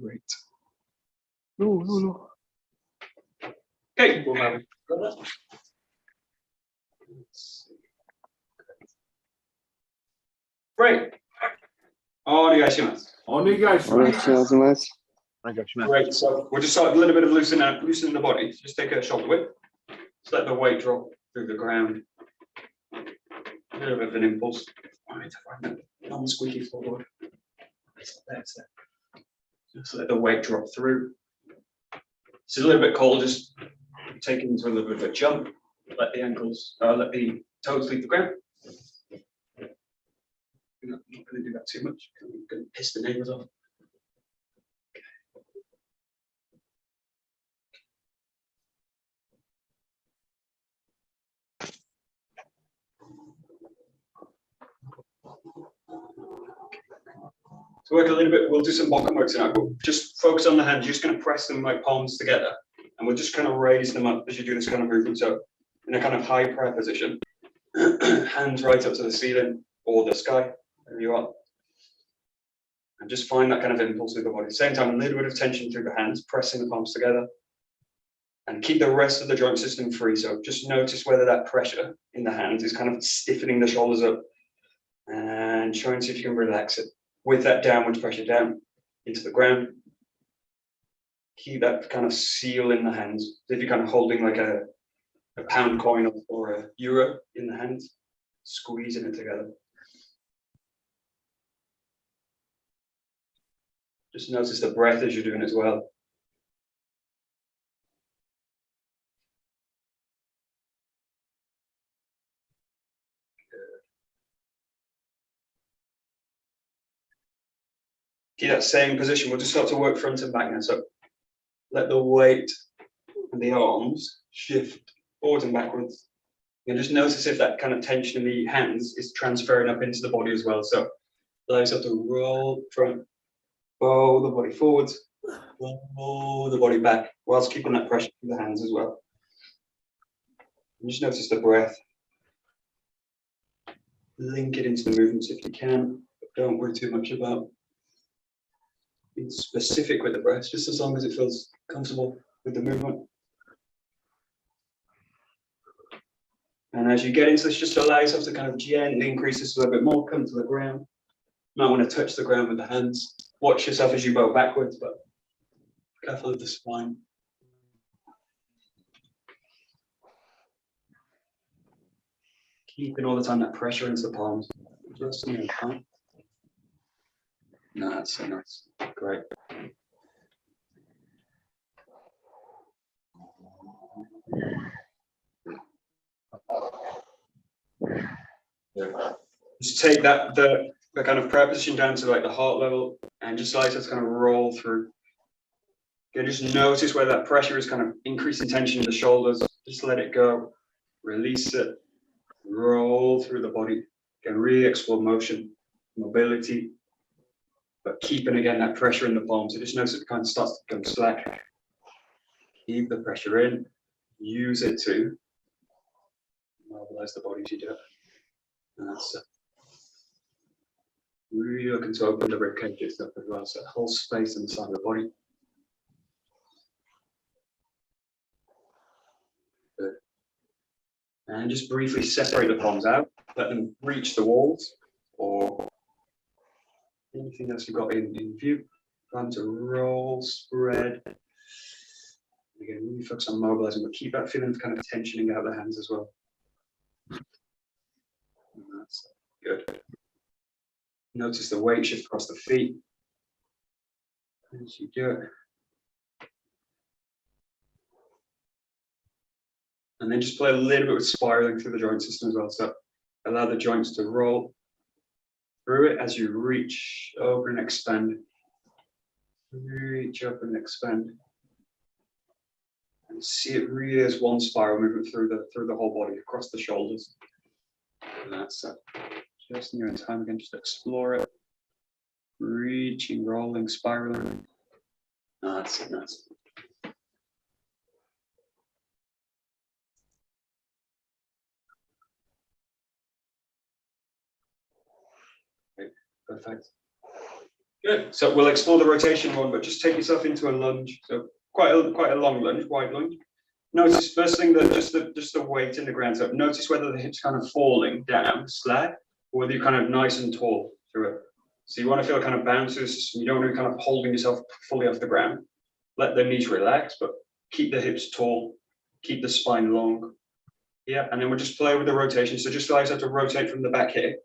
Great. No. Okay, we'll have it. Great. Onegaishimasu. Great. So we'll just start a little bit of loosening the body. Just take a shoulder width. Just let the weight drop through the ground. A little bit of an impulse. I need to find that non-squeaky floorboard. That's it. Just let the weight drop through. It's a little bit cold. Just take it into a little bit of a jump. Let the toes leave the ground. I'm not going to do that too much. I'm going to piss the neighbors off. So work a little bit, we'll do some bottom works now, but just focus on the hands. You're just going to press them like palms together, and we'll just kind of raise them up as you do this kind of movement. So in a kind of high prayer position, hands right up to the ceiling or the sky, there you are. And just find that kind of impulse through the body. At the same time, a little bit of tension through the hands, pressing the palms together, and keep the rest of the joint system free. So just notice whether that pressure in the hands is kind of stiffening the shoulders up, and try and see if you can relax it. With that downwards pressure down into the ground, keep that kind of seal in the hands. As if you're kind of holding like a pound coin or a euro in the hands, squeezing it together. Just notice the breath as you're doing it as well. Keep that same position. We'll just start to work front and back now. So let the weight and the arms shift forwards and backwards. And just notice if that kind of tension in the hands is transferring up into the body as well. So allow yourself to roll front, bow the body forwards, roll the body back, whilst keeping that pressure in the hands as well. And just notice the breath. Link it into the movements if you can, but don't worry too much about being specific with the breath, just as long as it feels comfortable with the movement. And as you get into this, just allow yourself to kind of gently increase this a little bit more, come to the ground. You might want to touch the ground with the hands. Watch yourself as you bow backwards, but careful of the spine. Keeping all the time that pressure into the palms. Just in your palm. No, that's so nice. Great. Yeah. Just take that the kind of prayer position down to like the heart level, and just allow it to kind of roll through. Okay, just notice where that pressure is kind of increasing tension in the shoulders. Just let it go. Release it. Roll through the body. Again, really explore motion, mobility, but keeping again that pressure in the palms. So just notice it kind of starts to become slack. Keep the pressure in. Use it to mobilize the body as you do it. And that's really looking to open the rib cages up as well. So that whole space inside the body. Good. And just briefly separate the palms out. Let them reach the walls or anything else you've got in view. Time to roll, spread. Again, really focus on mobilizing, but keep that feeling of kind of tensioning out the hands as well. And that's good. Notice the weight shift across the feet as you do it. And then just play a little bit with spiraling through the joint system as well. So allow the joints to roll through it as you reach, open and expand. Reach, open and expand. And see it really as one spiral movement through the whole body, across the shoulders. And that's it. Just in your own time again, just explore it. Reaching, rolling, spiraling. That's it, that's it. Perfect. Good. So we'll explore the rotation one, but just take yourself into a lunge. So quite a long lunge, wide lunge. Notice first thing that just the weight in the ground. So notice whether the hips kind of falling down, slack, or whether you're kind of nice and tall through it. So you want to feel kind of bounces. You don't want to be kind of holding yourself fully off the ground. Let the knees relax, but keep the hips tall, keep the spine long. Yeah, and then we'll just play with the rotation. So just allow yourself to rotate from the back hip,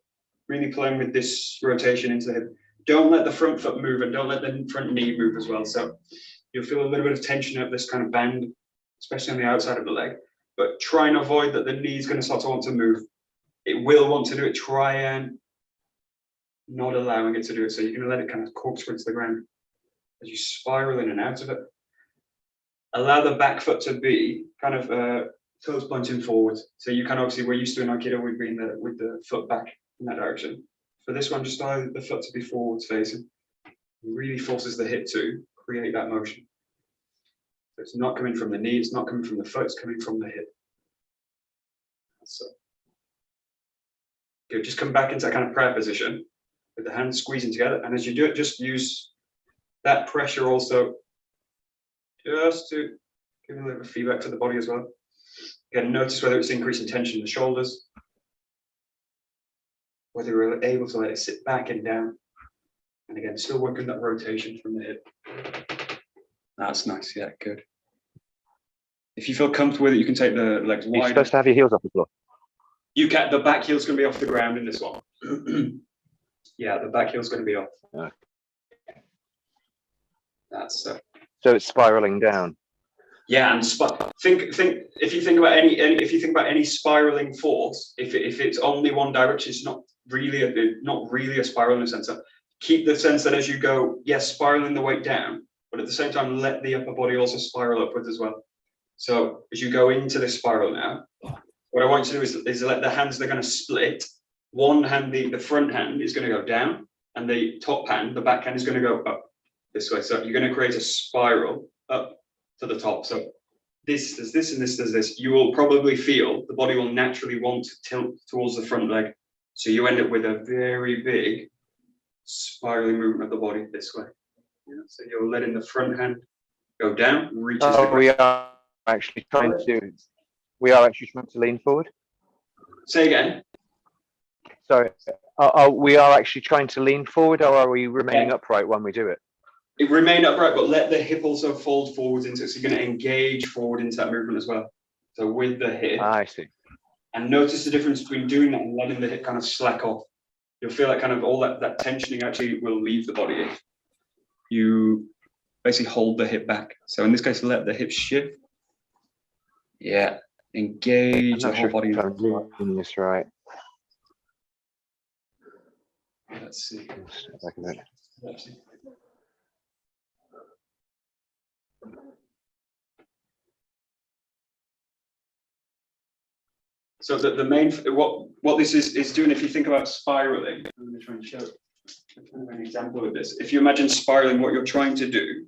really playing with this rotation into the hip. Don't let the front foot move and don't let the front knee move as well. So you'll feel a little bit of tension of this kind of band, especially on the outside of the leg, but try and avoid that the knee is going to start to want to move. It will want to do it. Try and not allowing it to do it. So you're going to let it kind of corkscrew into the ground as you spiral in and out of it. Allow the back foot to be kind of toes pointing forward. So you can obviously, we're used to in Aikido, we've been with the foot back in that direction. For this one, just allow the foot to be forwards facing. It really forces the hip to create that motion. So it's not coming from the knee, it's not coming from the foot, it's coming from the hip. So good. Just come back into that kind of prayer position with the hands squeezing together. And as you do it, just use that pressure also just to give a little bit of feedback to the body as well. Again, notice whether it's increasing tension in the shoulders, whether you're able to let it sit back and down. And again, still working that rotation from the hip. That's nice, yeah, good. If you feel comfortable with it, you can take the legs wide. You're supposed to have your heels off the floor. You can, the back heel's going to be off the ground in this one. Yeah, the back heel's going to be off. Okay. That's so it's spiraling down. Yeah, and think if you think about any spiraling force, if it's only one direction, it's not really a spiral in a sense. So keep the sense that as you go, yes, spiraling the weight down, but at the same time let the upper body also spiral upwards as well. So as you go into this spiral now, what I want you to do is let the hands, they're going to split. One hand, the front hand is going to go down, and the top hand, the back hand, is going to go up this way. So you're going to create a spiral up to the top. So this does this and this does this. You will probably feel the body will naturally want to tilt towards the front leg. So you end up with a very big spiraling movement of the body this way. Yeah, so you're letting the front hand go down, reaches the ground. We are actually trying to lean forward. Say again. Sorry. We are actually trying to lean forward, or are we remaining upright when we do it? It remain upright, but let the hip also fold forwards into it. So you're going to engage forward into that movement as well. So with the hip. I see. And notice the difference between doing that and letting the hip kind of slack off. You'll feel like kind of all that tensioning actually will leave the body if you basically hold the hip back. So in this case, let the hip shift. Yeah. Engage the whole body. I'm doing this right. Let's see. Let's see. So the main, what this is doing, if you think about spiraling, I'm going to try and show an example of this. If you imagine spiraling, what you're trying to do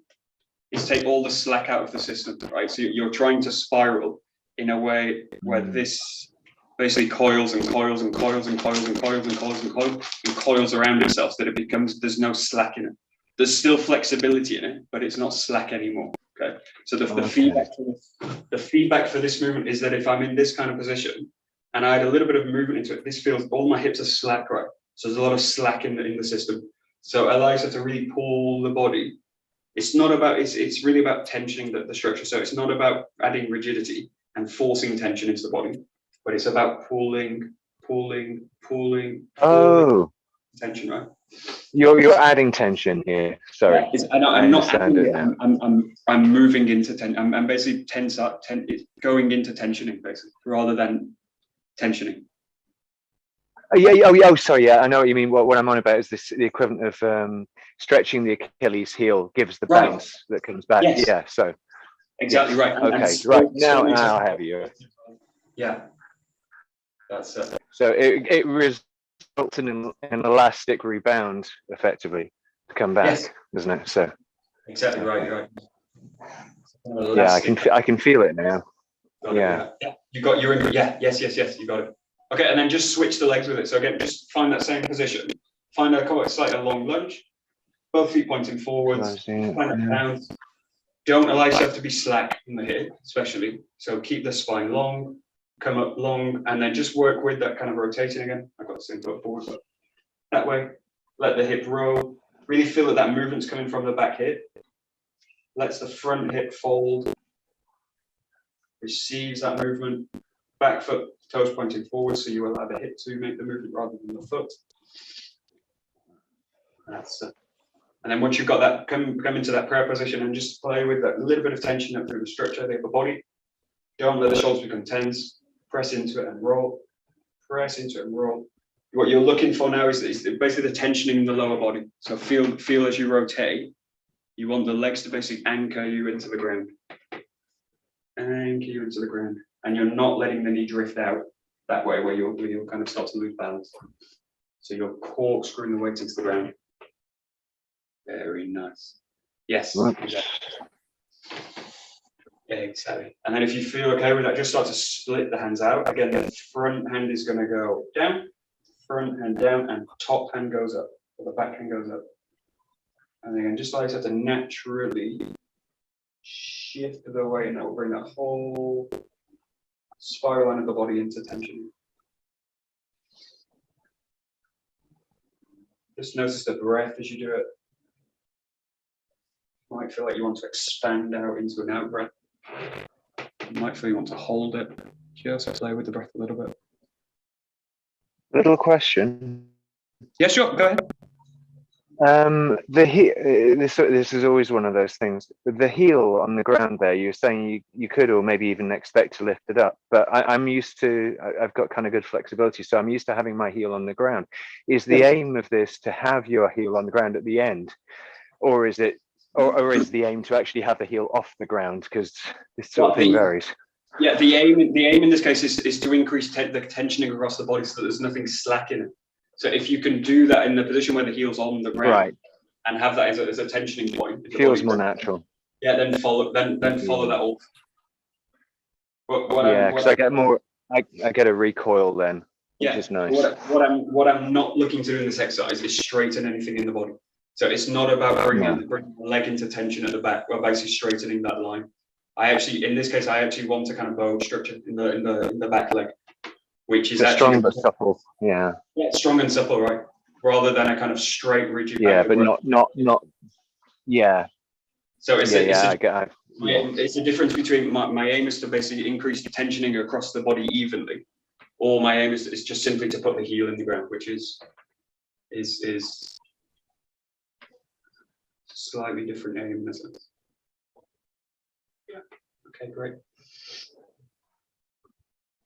is take all the slack out of the system, right? So you're trying to spiral in a way where this basically coils and coils and coils and coils and coils and coils and coils and coils around itself, so that it becomes, there's no slack in it. There's still flexibility in it, but it's not slack anymore. Okay. So the feedback for this movement is that if I'm in this kind of position and I add a little bit of movement into it, this feels, all my hips are slack, right? So there's a lot of slack in the system. So allow yourself to really pull the body. It's not about, it's really about tensioning the structure. So it's not about adding rigidity and forcing tension into the body, but it's about pulling tension, right? You're adding tension here. Sorry, I'm not adding it. I'm moving into tension. I'm basically going into tensioning, basically, rather than tensioning. Sorry. Yeah, I know what you mean. What I'm on about is the equivalent of stretching the Achilles heel gives the bounce that comes back. Yes. Yeah. So exactly right. Okay. Right now I have you. Yeah. That's it. So it results in an elastic rebound, effectively, to come back, doesn't it? So exactly right. Yeah, I can feel it now. Yeah. You got your yes, you got it. Okay, and then just switch the legs with it. So again, just find that same position. Find a slightly long lunge. both feet pointing forwards, Yeah. find that bounce. Don't allow yourself to be slack in the hip, especially. So keep the spine long, come up long, and then just work with that kind of rotating again. I've got the same foot forward, but that way. Let the hip roll. Really feel that that movement's coming from the back hip. Lets the front hip fold. Receives that movement. Back foot, toes pointing forward, so you allow the hip to make the movement rather than the foot. That's it. And then once you've got that, come into that prayer position and just play with that little bit of tension up through the structure of the upper body. Don't let the shoulders become tense. Press into it and roll. Press into it and roll. What you're looking for now is basically the tensioning in the lower body. So feel as you rotate, you want the legs to basically anchor you into the ground. Anchor you into the ground. And you're not letting the knee drift out that way where you'll kind of start to lose balance. So you're corkscrewing the weight into the ground. Very nice. Yes. Exactly. Exactly. And then if you feel okay with that, just start to split the hands out. Again, the front hand is going to go down, front hand down, and top hand goes up, or the back hand goes up. And again, just like that to naturally shift the weight, and that will bring that whole spiral line of the body into tension. Just notice the breath as you do it. You might feel like you want to expand out into an out breath. You might feel you want to hold it. Just play with the breath a little bit. Little question. Yeah, sure. Go ahead. This is always one of those things. The heel on the ground there, you're saying you could, or maybe even expect to lift it up. But I'm used to. I've got kind of good flexibility, so I'm used to having my heel on the ground. Is the aim of this to have your heel on the ground at the end, or is it? Or is the aim to actually have the heel off the ground? Because this sort of thing varies. Yeah, the aim in this case is to increase the tensioning across the body so that there's nothing slack in it. So if you can do that in the position where the heel's on the ground, right, and have that as a tensioning point, feels more natural. Yeah, then follow that off. Yeah, because I get more. I get a recoil then, which is nice. What I'm not looking to do in this exercise is straighten anything in the body. So it's not about bringing the leg into tension at the back. We're basically straightening that line. In this case, I actually want a kind of bow structure in the back leg, which is actually strong but supple. Yeah. Yeah, strong and supple, right? Rather than a kind of straight, rigid. Yeah, but not. Yeah. So it's a difference between my aim is to basically increase tensioning across the body evenly, or my aim is just simply to put the heel in the ground, which is slightly different aim in a sense. Yeah. Okay, great.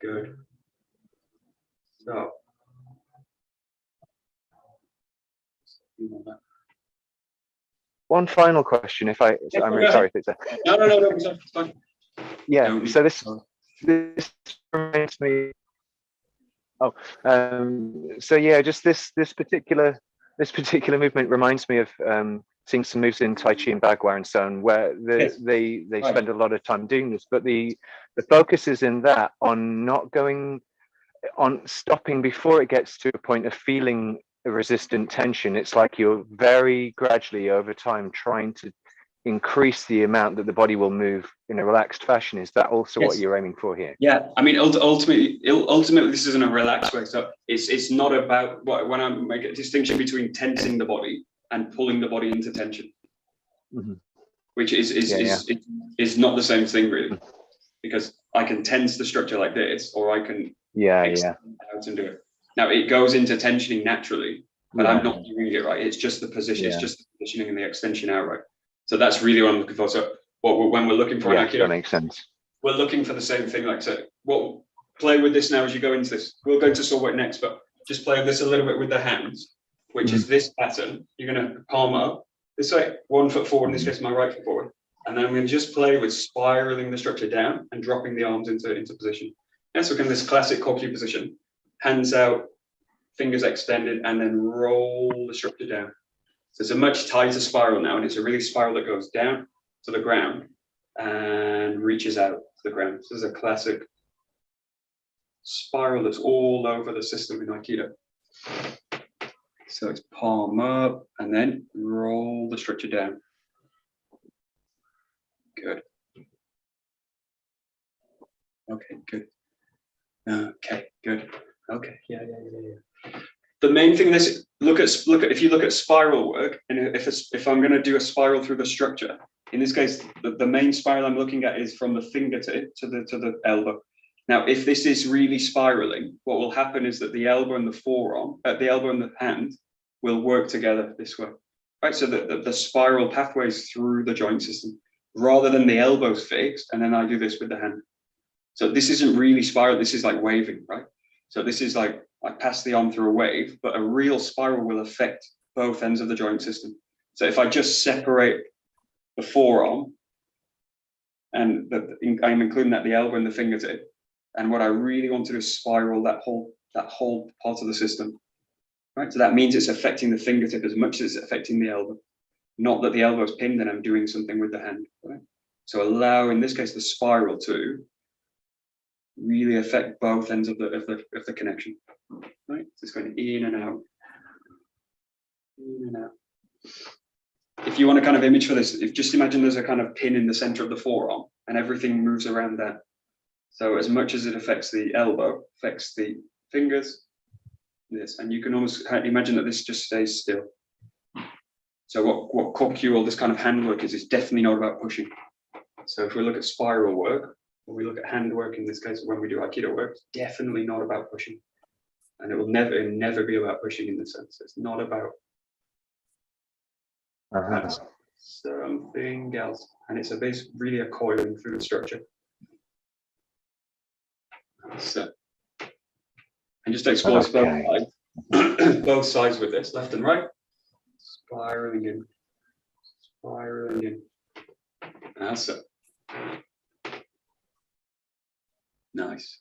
Good. So one final question, if I'm really sorry if it's a no, it's fine. Yeah, no, so this reminds me. So yeah, just this particular movement reminds me of seeing some moves in Tai Chi and Bagua and so on, where they spend a lot of time doing this, but the focus is in that on not going on stopping before it gets to a point of feeling a resistant tension. It's like you're very gradually over time trying to increase the amount that the body will move in a relaxed fashion. Is that also what you're aiming for here? Yeah, I mean, ultimately this isn't a relaxed way. So it's not about when I make a distinction between tensing the body and pulling the body into tension, which is not the same thing really, because I can tense the structure like this, or I can extend out and do it. Now it goes into tensioning naturally, but I'm not doing it right. It's just the position. It's just the positioning and the extension out right. So that's really what I'm looking for. So when we're looking for an Aikido, that makes sense. We're looking for the same thing. Like I said, play with this now as you go into this. We'll go to 𝗧𝗏𝗏 next, but just play with this a little bit with the hands, which is this pattern. You're going to palm up this way, 1 foot forward, in this case, my right foot forward. And then I'm going to just play with spiraling the structure down and dropping the arms into position. And so again, this classic 𝗏𝑰 position, hands out, fingers extended, and then roll the structure down. So it's a much tighter spiral now, and it's a really spiral that goes down to the ground and reaches out to the ground. So this is a classic spiral that's all over the system in Aikido. So it's palm up and then roll the structure down. Good. Okay, good. Okay, good. Okay, yeah. The main thing is if you look at spiral work, and if I'm going to do a spiral through the structure, in this case, the main spiral I'm looking at is from the fingertip to the elbow. Now, if this is really spiraling, what will happen is that the elbow and the forearm, the elbow and the hand, will work together this way, right? So the spiral pathways through the joint system, rather than the elbows fixed, and then I do this with the hand. So this isn't really spiral. This is like waving, right? So this is like I pass the arm through a wave, but a real spiral will affect both ends of the joint system. So if I just separate the forearm, and I'm including that the elbow and the fingertip, and what I really want to do is spiral that whole part of the system, right? So that means it's affecting the fingertip as much as it's affecting the elbow. Not that the elbow is pinned and I'm doing something with the hand, right? So allow, in this case, the spiral to really affect both ends of the connection, right? So it's going in and out, in and out. If you want a kind of image for this, just imagine there's a kind of pin in the center of the forearm and everything moves around that. So as much as it affects the elbow, affects the fingers, this, and you can almost imagine that this just stays still. So what kokyu, all this kind of hand work is definitely not about pushing. So if we look at spiral work, or we look at hand work in this case, when we do Aikido work, it's definitely not about pushing. And it will never be about pushing in the sense. It's not about something else. And it's really a coiling through the structure. So, and just explore both sides with this, left and right. Spiraling in, spiraling in. That's it. Nice.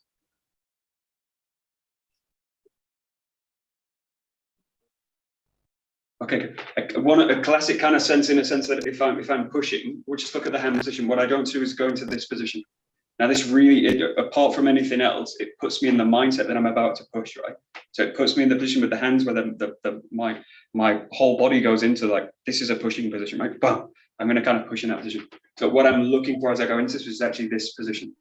Okay, a classic kind of sense, in a sense that if I'm pushing, we'll just look at the hand position. What I don't do is go into this position. Now this really, apart from anything else, it puts me in the mindset that I'm about to push, right? So it puts me in the position with the hands where my whole body goes into like, this is a pushing position, right? Boom, I'm going to kind of push in that position. So what I'm looking for as I go into this is actually this position.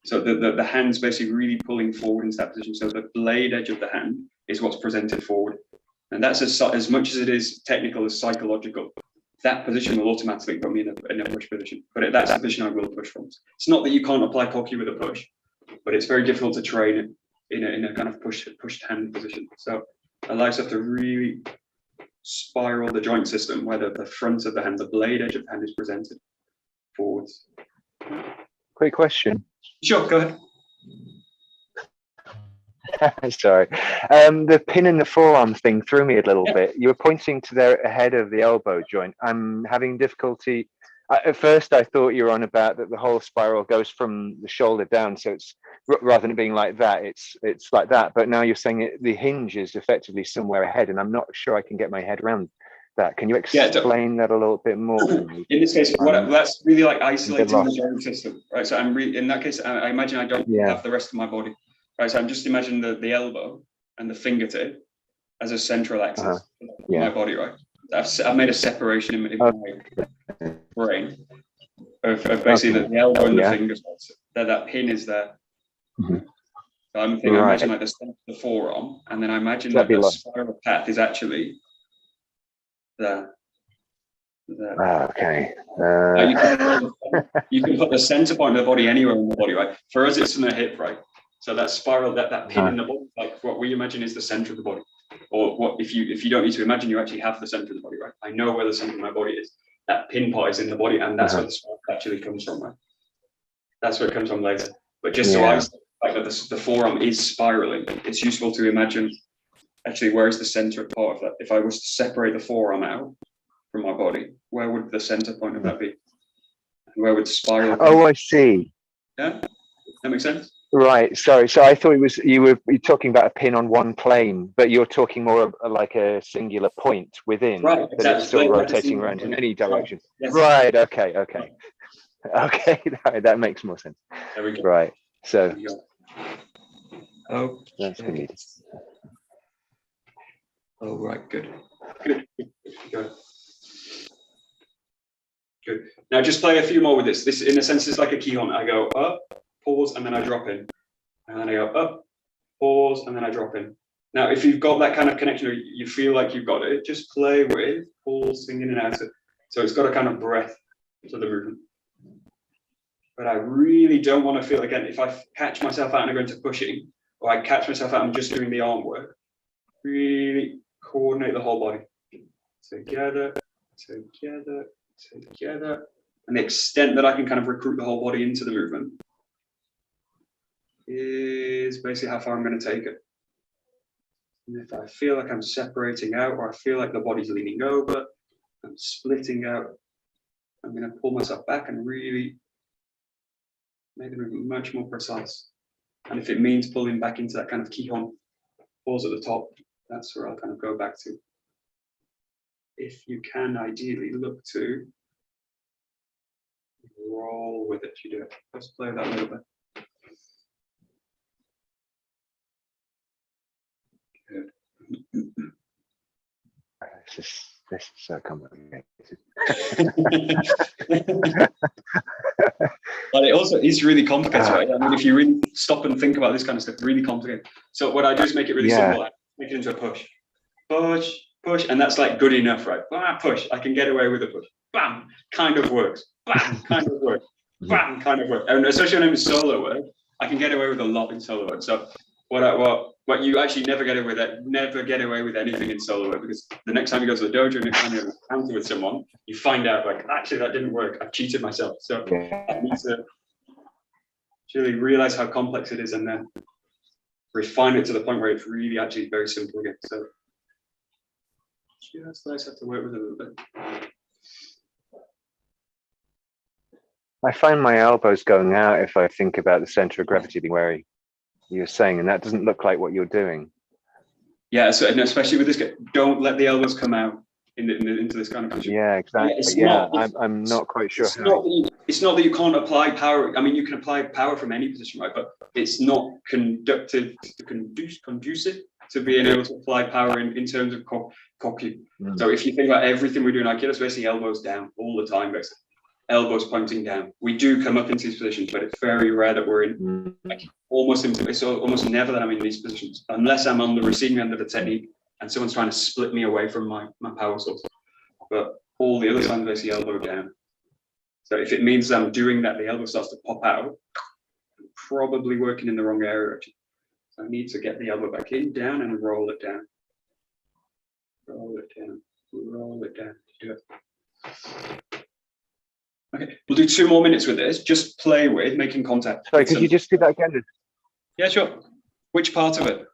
So the hand's basically really pulling forward into that position. So the blade edge of the hand is what's presented forward. And that's as much as it is technical as psychological. That position will automatically put me in a push position. But that's the position I will push from. It's not that you can't apply kokyu with a push, but it's very difficult to train in a kind of pushed hand position. So it allows us to really spiral the joint system where the front of the hand, the blade edge of the hand is presented forwards. Quick question. Sure, go ahead. Sorry. The pin in the forearm thing threw me a little bit. You were pointing to the head of the elbow joint. I'm having difficulty. At first, I thought you were on about that the whole spiral goes from the shoulder down. So it's rather than being like that, it's like that. But now you're saying the hinge is effectively somewhere ahead, and I'm not sure I can get my head around that. Can you explain that a little bit more? In this case, that's really like isolating the joint system, right? So in that case, I imagine I don't have the rest of my body. Right, so I'm just imagining the elbow and the fingertip as a central axis of my body, right? I've made a separation in my brain of basically the elbow and the fingers. That pin is there. So I'm thinking, I imagine like the forearm, and then I imagine that the spiral path is actually there. Okay. You can put the center point of the body anywhere in the body, right? For us, it's in the hip, right? So that spiral, that pin in the body, like what we imagine is the center of the body, or what if you don't need to imagine, you actually have the center of the body, right? I know where the center of my body is. That pin part is in the body, and that's where the spiral actually comes from, right? That's where it comes from later. But just so I like that the forearm is spiraling, it's useful to imagine actually where is the center part of that. If I was to separate the forearm out from my body, where would the center point of that be? And where would the spiral come? Oh, I see. Yeah, that makes sense. Right. Sorry. So I thought you were talking about a pin on one plane, but you're talking more of like a singular point within, right? But it's still rotating around in any direction. Yes. Right. Okay. That makes more sense. There we go. Right. So. Okay. That's good. Oh, right, good. Good. Good. Good. Now just play a few more with this. This, in a sense, is like a Kihon. I go up, pause, and then I drop in. And then I go up, pause, and then I drop in. Now, if you've got that kind of connection, or you feel like you've got it, just play with pulsing in and out. So it's got a kind of breath to the movement. But I really don't want to feel, again, if I catch myself out and I go into pushing, or I catch myself out and I'm just doing the arm work, really coordinate the whole body. Together, together, together. And the extent that I can kind of recruit the whole body into the movement is basically how far I'm going to take it. And if I feel like I'm separating out, or I feel like the body's leaning over, I'm splitting out, I'm going to pull myself back and really make the movement much more precise. And if it means pulling back into that kind of Kihon pause at the top, that's where I'll kind of go back to. If you can, ideally look to roll with it. You do it. Let's play that a little bit. Good. This is so complicated. But it also is really complicated, right? I mean, if you really stop and think about this kind of stuff, really complicated. So what I do is make it really simple. I make it into a push, push, push, and that's like good enough, right? Push. I can get away with a push. Bam, kind of works. Bam, kind of works. Bam, kind of works. And especially when I'm in solo work, I can get away with a lot in solo work. So what you actually never get away with anything in solo work, because the next time you go to the dojo, next time you encounter with someone, you find out like, actually that didn't work. I've cheated myself. So I need to really realize how complex it is and then refine it to the point where it's really actually very simple again. So just nice have to work with it a little bit. I find my elbows going out if I think about the center of gravity being where you're saying, and that doesn't look like what you're doing. Yeah, so and especially with this, don't let the elbows come out into this kind of position. Yeah, exactly. I'm not quite sure. It's not that you can't apply power. I mean, you can apply power from any position, right? But it's not conducive to being able to apply power in terms of koku. So if you think about everything we do in Aikido, it's basically elbows down all the time, basically. Elbows pointing down. We do come up into these positions, but it's very rare that we're in, like it's almost never that I'm in these positions, unless I'm on the receiving end of the technique and someone's trying to split me away from my power source. But all the other times I see elbow down. So if it means I'm doing that, the elbow starts to pop out, I'm probably working in the wrong area. Actually. So I need to get the elbow back in, down, and roll it down. Roll it down, roll it down. Do it. Okay, we'll do 2 more minutes with this. Just play with making contact. Sorry, could you just do that again? Yeah, sure. Which part of it?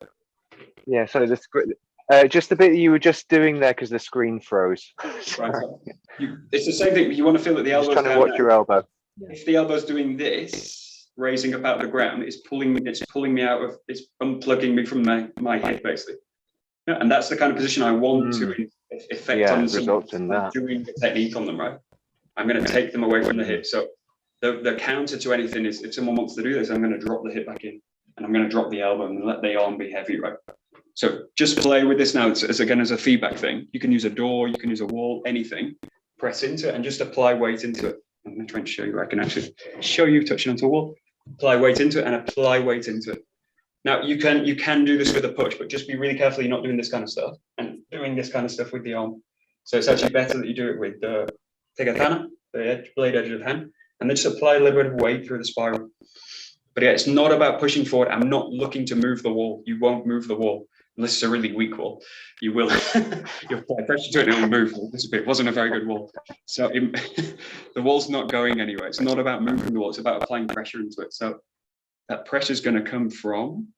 Yeah, so just the bit you were just doing there because the screen froze. Right. It's the same thing. You want to feel that the elbow's trying to watch your elbow. If the elbow's doing this, raising up out of the ground, it's pulling me out of. It's unplugging me from my hip, basically. Yeah, and that's the kind of position I want to affect on results in that. Doing the technique on them, right? I'm going to take them away from the hip. So the counter to anything is if someone wants to do this, I'm going to drop the hip back in and I'm going to drop the elbow and let the arm be heavy, right? So just play with this now as a feedback thing. You can use a door, you can use a wall, anything. Press into it and just apply weight into it. I'm going to try and show you. I can actually show you touching onto a wall. Apply weight into it and apply weight into it. Now you can do this with a push, but just be really careful you're not doing this kind of stuff and doing this kind of stuff with the arm. So it's actually better that you do it with take a katana, the blade edge of the hand, and then just apply a little bit of weight through the spiral. But yeah, it's not about pushing forward. I'm not looking to move the wall. You won't move the wall unless it's a really weak wall. You will. You'll apply pressure to it and it will move. It'll disappear. It wasn't a very good wall. So the wall's not going anywhere. It's not about moving the wall. It's about applying pressure into it. So that pressure is going to come from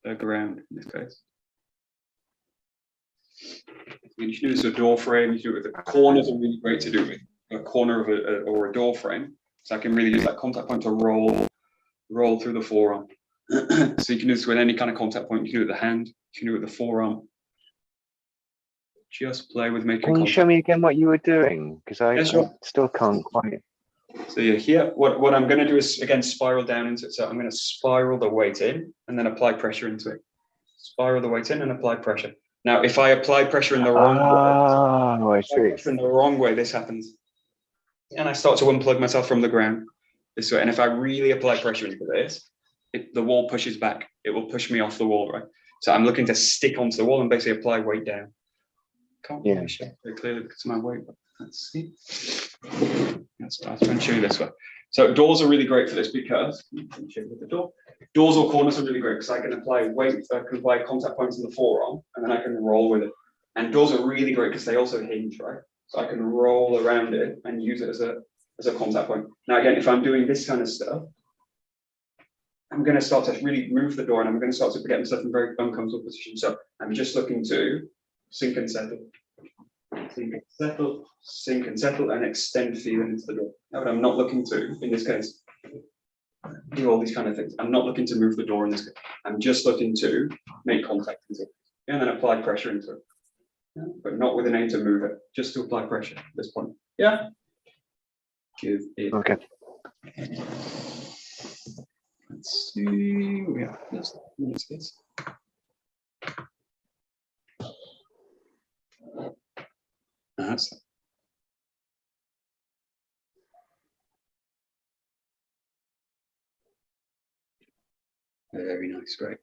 the ground in this case. You can do this with a door frame. You can do it with the corners are really great to do with a corner of or a door frame. So I can really use that contact point to roll through the forearm. So you can do this with any kind of contact point. You can do it with the hand. You can do it with the forearm. Just play with making contact. Can you show me again what you were doing? Because I still can't quite. So you're here. What I'm going to do is again spiral down into it. So I'm going to spiral the weight in and then apply pressure into it. Spiral the weight in and apply pressure. Now, if I apply pressure in the wrong way, I see. in the wrong way, this happens. And I start to unplug myself from the ground this way. And if I really apply pressure into this, the wall pushes back. It will push me off the wall, right? So I'm looking to stick onto the wall and basically apply weight down. Can't really show very clearly because of my weight, but let's see. I'll try and show you this way. So doors are really great for this because doors or corners are really great because I can apply weight, I can apply contact points in the forearm, and then I can roll with it. And doors are really great because they also hinge, right? So I can roll around it and use it as a contact point. Now again, if I'm doing this kind of stuff, I'm going to start to really move the door, and I'm going to start to get myself in a very uncomfortable position. So I'm just looking to sink and settle. Sink and settle, sink and settle, and extend feeling into the door. Now, but I'm not looking to, in this case, do all these kind of things. I'm not looking to move the door in this case. I'm just looking to make contact into it, and then apply pressure into it. Yeah, but not with an aim to move it, just to apply pressure at this point. Yeah. Give it. Okay. Let's see. Yeah, this case. That's very nice, great.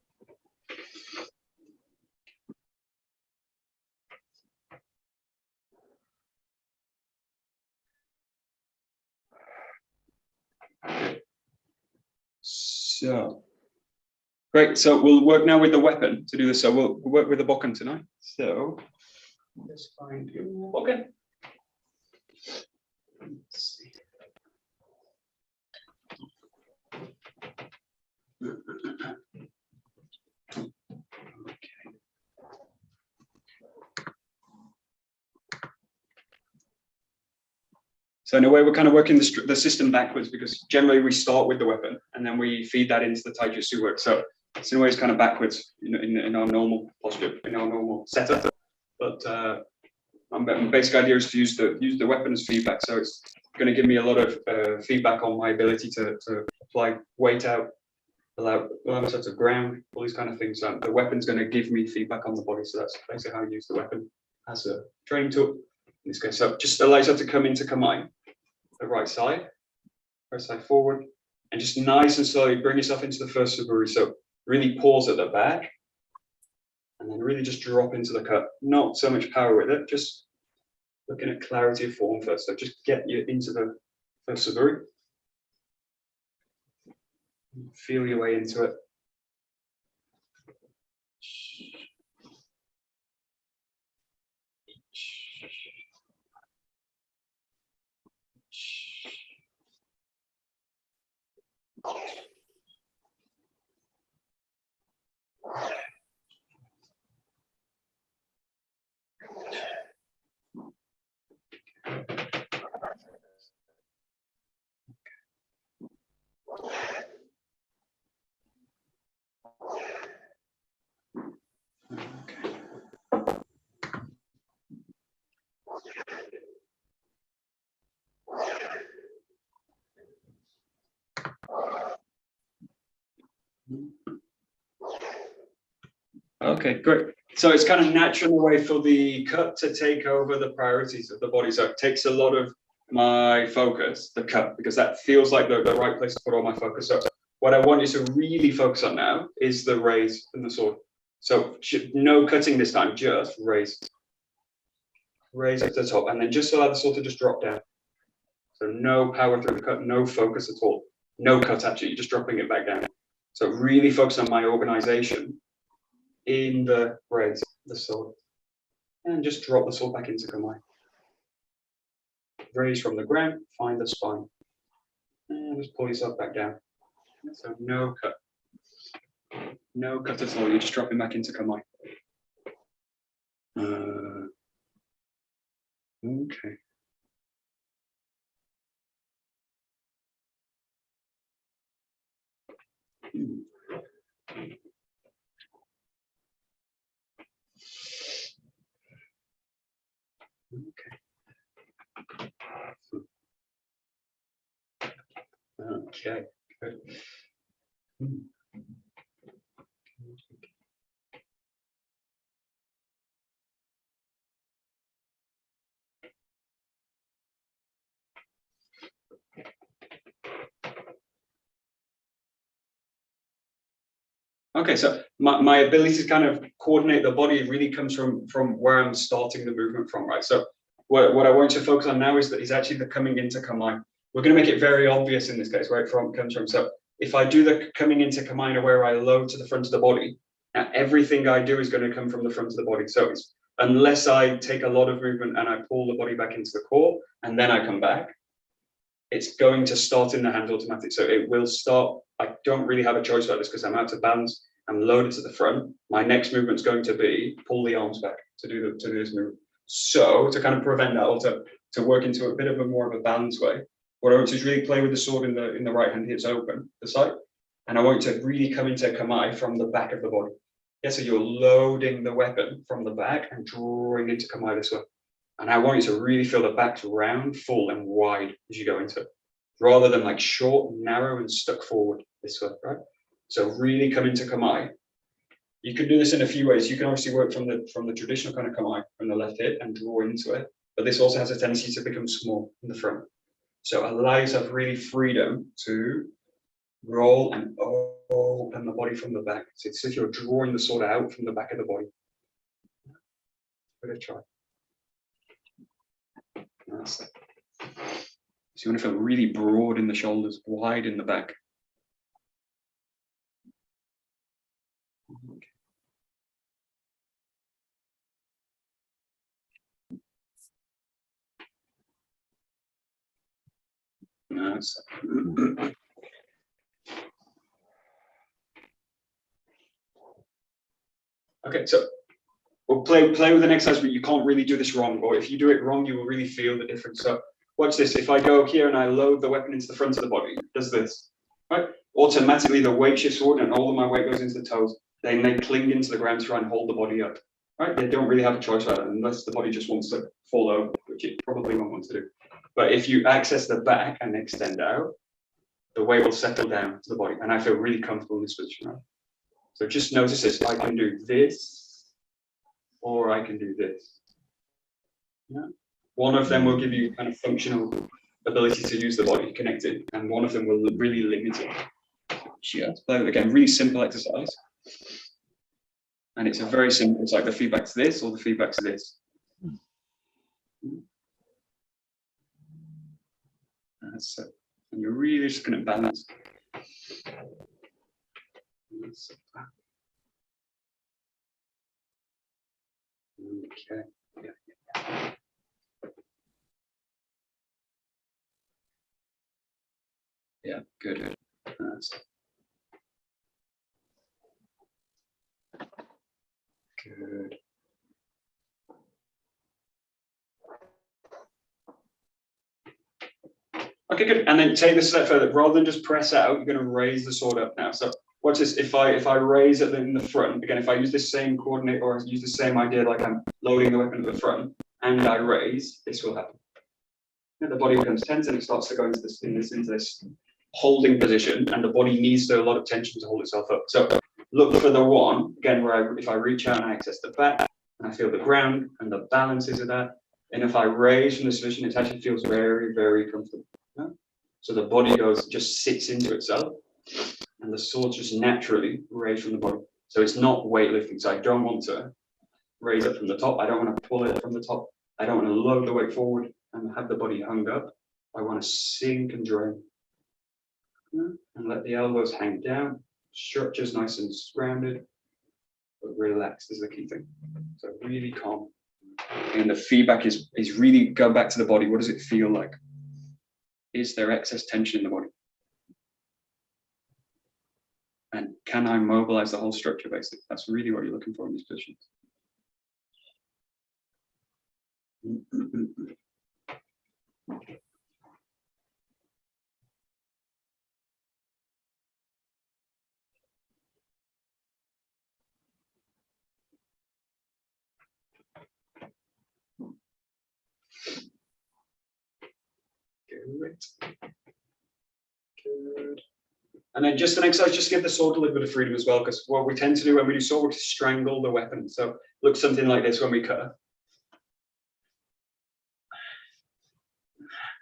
So, great. So we'll work now with the weapon to do this. So we'll work with the bokken tonight. So let's find your bokken. Let's see. So in a way, we're kind of working the system backwards because generally we start with the weapon and then we feed that into the taijutsu work. So it's in a way it's kind of backwards in our normal posture, in our normal setup. But my basic idea is to use the weapon as feedback. So it's going to give me a lot of feedback on my ability to apply weight out, allow myself to ground, all these kind of things. The weapon's going to give me feedback on the body. So that's basically how I use the weapon as a training tool in this case. So just allow yourself to come into kamae, the right side forward, and just nice and slowly bring yourself into the first suburi. So really pause at the back, and then really just drop into the cut. Not so much power with it, just looking at clarity of form first. So just get you into the first suburi. Feel your way into it. Okay, great. So it's kind of natural in a way for the cut to take over the priorities of the body. So it takes a lot of my focus, the cut, because that feels like the right place to put all my focus. So what I want you to really focus on now is the raise and the sword. So no cutting this time, just raise. Raise up to the top, and then just allow the sword to just drop down. So no power through the cut, no focus at all. No cut, actually, you're just dropping it back down. So really focus on my organization in the raise, the sword. And just drop the sword back into kamae. Raise from the ground, find the spine. And just pull yourself back down. So no cut. No cut at all, you're just dropping back into kamae. Okay. Okay, good. Okay, so my ability to kind of coordinate the body really comes from where I'm starting the movement from, right? So what I want you to focus on now is actually the coming into kamae. We're going to make it very obvious in this case where it comes from. So if I do the coming into kamae where I load to the front of the body, now everything I do is going to come from the front of the body. So it's, unless I take a lot of movement and I pull the body back into the core and then I come back, it's going to start in the hand automatic. So it will start. I don't really have a choice about this because I'm out of balance. I'm loaded to the front. My next movement is going to be pull the arms back to do this movement. So to kind of prevent that, or to work into a bit of a more of a balanced way, what I want to do is really play with the sword in the right hand. It's open the side, and I want you to really come into kamae from the back of the body. Yeah, so you're loading the weapon from the back and drawing into kamae this way. And I want you to really feel the back's round, full, and wide as you go into it, rather than like short, narrow, and stuck forward this way, right? So really come into kamae. You can do this in a few ways. You can obviously work from the traditional kind of kamae from the left hip and draw into it, but this also has a tendency to become small in the front. So allow yourself really freedom to roll and open the body from the back. So it's as if you're drawing the sword out from the back of the body. Give it a try. That's it. So you want to feel really broad in the shoulders, wide in the back. Okay. Nice. Okay, so we'll play with the next exercise, but you can't really do this wrong. Or if you do it wrong, you will really feel the difference. So watch this. If I go here and I load the weapon into the front of the body, it does this, right? Automatically the weight shifts forward and all of my weight goes into the toes. Then they cling into the ground to try and hold the body up, right? They don't really have a choice about it unless the body just wants to fall over, which it probably won't want to do. But if you access the back and extend out, the weight will settle down to the body. And I feel really comfortable in this position, right? So just notice this. I can do this, or I can do this. Yeah. One of them will give you kind of functional ability to use the body connected, and one of them will really limit it. Yeah. So again, really simple exercise. And it's a very simple, it's like the feedback to this or the feedback to this. That's it. And you're really just going to balance. Okay. Yeah. Yeah, good. That's good. Okay, good. And then take this a step further. Rather than just press out, you're going to raise the sword up now. So watch this. If I raise it in the front, again, if I use the same coordinate or use the same idea, like I'm loading the weapon at the front, and I raise, this will happen. And the body becomes tense and it starts to go into this holding position, and the body needs a lot of tension to hold itself up. So look for the one, again, where if I reach out and I access the back, and I feel the ground and the balances of that, and if I raise from this position, it actually feels very, very comfortable. Yeah? So the body just sits into itself, and the sword just naturally raised from the body. So it's not weightlifting. So I don't want to raise it from the top. I don't want to pull it from the top. I don't want to load the weight forward and have the body hung up. I want to sink and drain. Yeah? And let the elbows hang down. Structure's nice and rounded, but relaxed is the key thing. So really calm. And the feedback is really go back to the body. What does it feel like? Is there excess tension in the body? And can I mobilize the whole structure, basically? That's really what you're looking for in these positions. Good. Good. And then just the next exercise, just give the sword a little bit of freedom as well, because what we tend to do when we do sword work is strangle the weapon. So look something like this when we cut.